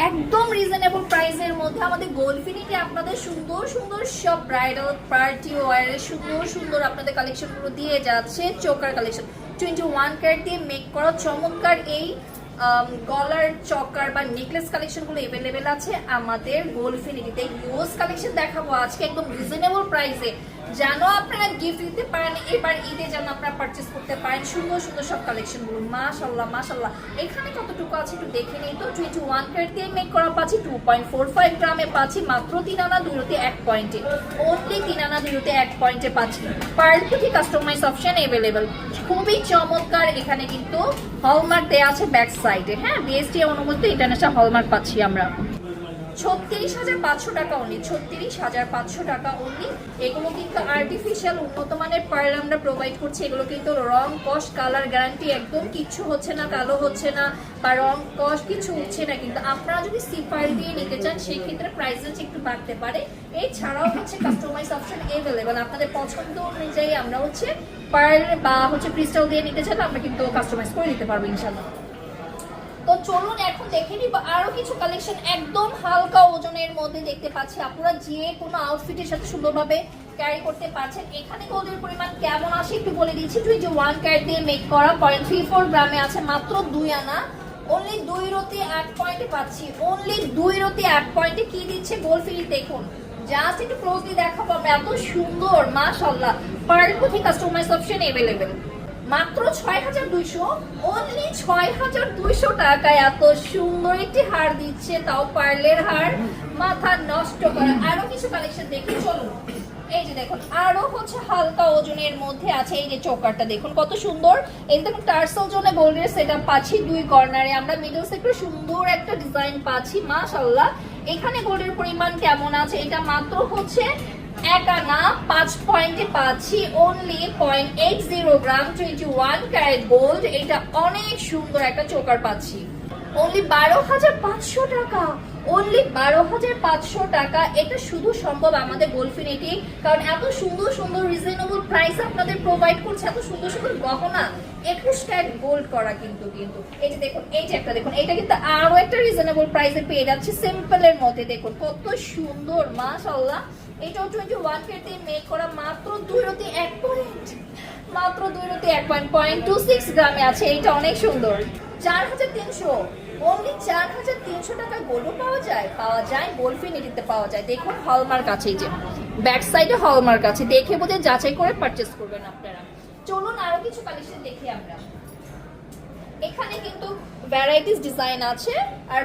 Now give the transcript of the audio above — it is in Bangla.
একদম রিজনেবল প্রাইসের মধ্যে আমাদের গোল্ডফিনিটি আপনাদের সুন্দর সুন্দর সব ব্রাইডাল পার্টি ওয়ারের সুন্দর সুন্দর আপনাদের কালেকশনগুলো দিয়ে যাচ্ছে। চোকার কালেকশন 21 ক্যারেট দিয়ে মেক করা চমৎকার এই গলার চকার বা নেকলেস কালেকশনগুলো এভেলেবেল আছে আমাদের গোল্ডফিনিটিতে। ইউজ কালেকশন দেখাবো আজকে একদম রিজনেবল প্রাইসে, যেন আপনারা গিফট দিতে পারেন এবার ঈদে, যেন আপনারা পারচেস করতে পারেন সুন্দর সুন্দর সব কালেকশনগুলো। মাশাআল্লাহ মাশাআল্লাহ। এখানে কতটুকু আছে একটু দেখে নিই তো। 21 ক্যারেট দিয়ে মেক করা পাচ্ছি 2.45 গ্রামে পাচ্ছি মাত্র 3 আনা 2 রুটি 1 পয়েন্টে, অনলি 3 আনা 2 রুটি 1 পয়েন্টে পাচ্ছি। পার্ল থেকে কাস্টমাইজ অপশন এভেলেবেল, খুবই চমৎকার। এখানে কিন্তু হলমার্ক দেওয়া আছে ব্যাক সাইডে, হ্যাঁ বিএসটি অনুমোদিত ইন্টারন্যাশনাল হলমার্ক পাচ্ছি আমরা। 36,500 টাকা অনলি, 36,500 টাকা অনলি। এগুলো কিন্তু আর্টিফিশিয়াল উন্নত মানের পার্ল আমরা প্রোভাইড করছি। এগুলো কিন্তু রং কস কালার গ্যারান্টি, একদম কিচ্ছু হচ্ছে না, কালো হচ্ছে না বা রং কস কিছু উঠছে না। কিন্তু আপনারা যদি সি পার্ল দিয়ে নিতে চান সেই ক্ষেত্রে প্রাইস রেঞ্জ একটু বাড়তে পারে। এছাড়াও হচ্ছে কাস্টমাইজ অপশন এভেলেবেল, আপনাদের পছন্দ অনুযায়ী আমরা হচ্ছে পার্ল বা হচ্ছে ক্রিস্টাল দিয়ে নিতে চাইলে আমরা কিন্তু কাস্টমাইজ করে দিতে পারবো ইনশাআল্লাহ। তো চলুন এখন দেখে নিব আরো কিছু কালেকশন একদম হালকা ওজনের মধ্যে দেখতে পাচ্ছি, আপনারা যে কোনো আউটফিটের সাথে সুন্দরভাবে ক্যারি করতে পারছেন। এখানে গোল্ডের পরিমাণ কেমন আসে একটু বলে দিচ্ছি। 21 ক্যারেট দিয়ে মেক করা 0.34 গ্রামে আছে মাত্র 2 আনা, অনলি 2 রতি 8 পয়েন্টে পাচ্ছি, অনলি 2 রতি 8 পয়েন্টে। কি দিচ্ছে গোল্ডফিনিটি দেখুন, জাস্ট একটু ক্লোজলি দেখাবো আমরা, এত সুন্দর মাশাআল্লাহ। পার্ল থেকে কাস্টমাইজ অপশন अवेलेबल মাত্র 6,200, অনলি 6,200 টাকায় এত সুন্দর একটি হার দিচ্ছে, তাও পার্লের হার, মাথা নষ্ট করা। আরো কিছু কালেকশন দেখি চলুন। এই যে দেখুন আরো হচ্ছে হালকা ওজনের মধ্যে আছে, এই যে চোকারটা দেখুন কত সুন্দর। এই দেখুন টার্সেল জোনে গোল্ডের সেটআপ পাচ্ছি, দুই কর্নারে আমরা মিডল সেক্টরে সুন্দর একটা ডিজাইন পাচ্ছি মাশাআল্লাহ। এখানে গোল্ডের পরিমাণ কেমন আছে, এটা মাত্র হচ্ছে 1 আনা 5 পয়েন্টে পাচ্ছি, অনলি 0.80 গ্রাম 21 ক্যারেট গোল্ড। এটা অনেক সুন্দর একটা চোকার পাচ্ছি, অনলি 12,500 টাকা, অনলি 12,500 টাকা। এটা শুধু সম্ভব আমাদের গোল্ডফিনিটি, কারণ এত সুন্দর সুন্দর রিজনেবল প্রাইস আপনাদের প্রোভাইড করছে, এত সুন্দর সুন্দর গহনা 21 ক্যারেট গোল্ড করা। কিন্তু এই যে দেখুন, এই যে একটা দেখুন, এটা কিন্তু আরো একটা রিজনেবল প্রাইসে পেয়ে যাচ্ছে সিম্পলের মধ্যে। দেখুন কত সুন্দর মাশাআল্লাহ। এটাও 21 ক্যারেট দিয়ে মেক করা মাত্র 2 রতি 1 পয়েন্ট, মাত্র 2 রতি 1 পয়েন্ট 0.26 গ্রামে আছে। এটা অনেক সুন্দর। 4,300, অনলি 4,300 টাকা গোল্ডও পাওয়া যায় গোল্ডফিনিটিতে পাওয়া যায়। দেখুন হলমার্ক আছে, এই যে ব্যাক সাইডে হলমার্ক আছে, দেখে বুঝে যাচাই করে পারচেজ করবেন আপনারা। চলুন আরো কিছু কালেকশন দেখি আমরা। এখানে কিন্তু ভ্যারাইটিস ডিজাইন আছে আর